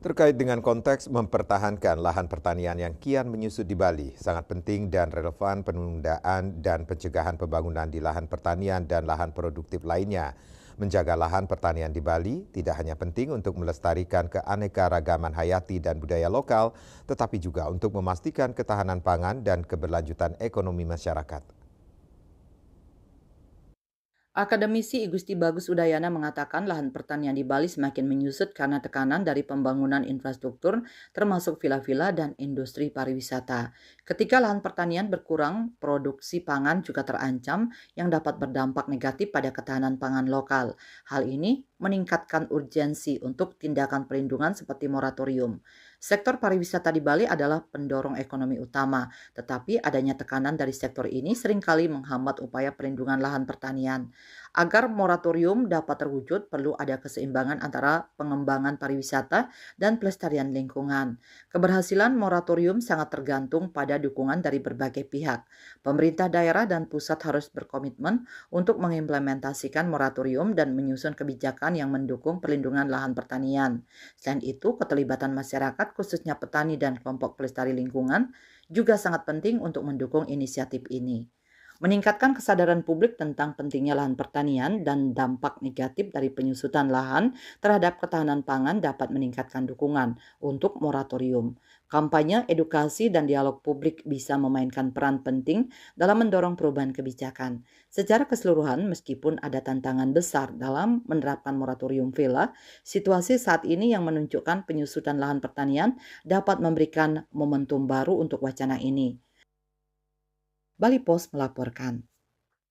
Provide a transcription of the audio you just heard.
Terkait dengan konteks mempertahankan lahan pertanian yang kian menyusut di Bali, sangat penting dan relevan penundaan dan pencegahan pembangunan di lahan pertanian dan lahan produktif lainnya. Menjaga lahan pertanian di Bali tidak hanya penting untuk melestarikan keanekaragaman hayati dan budaya lokal, tetapi juga untuk memastikan ketahanan pangan dan keberlanjutan ekonomi masyarakat. Akademisi I Gusti Bagus Udayana mengatakan lahan pertanian di Bali semakin menyusut karena tekanan dari pembangunan infrastruktur termasuk villa-villa dan industri pariwisata. Ketika lahan pertanian berkurang, produksi pangan juga terancam yang dapat berdampak negatif pada ketahanan pangan lokal. Hal ini meningkatkan urgensi untuk tindakan perlindungan seperti moratorium. Sektor pariwisata di Bali adalah pendorong ekonomi utama, tetapi adanya tekanan dari sektor ini seringkali menghambat upaya perlindungan lahan pertanian. Agar moratorium dapat terwujud, perlu ada keseimbangan antara pengembangan pariwisata dan pelestarian lingkungan. Keberhasilan moratorium sangat tergantung pada dukungan dari berbagai pihak. Pemerintah daerah dan pusat harus berkomitmen untuk mengimplementasikan moratorium dan menyusun kebijakan yang mendukung perlindungan lahan pertanian. Selain itu, keterlibatan masyarakat, khususnya petani dan kelompok pelestari lingkungan, juga sangat penting untuk mendukung inisiatif ini. Meningkatkan kesadaran publik tentang pentingnya lahan pertanian dan dampak negatif dari penyusutan lahan terhadap ketahanan pangan dapat meningkatkan dukungan untuk moratorium. Kampanye, edukasi, dan dialog publik bisa memainkan peran penting dalam mendorong perubahan kebijakan. Secara keseluruhan, meskipun ada tantangan besar dalam menerapkan moratorium villa, situasi saat ini yang menunjukkan penyusutan lahan pertanian dapat memberikan momentum baru untuk wacana ini. Bali Post melaporkan.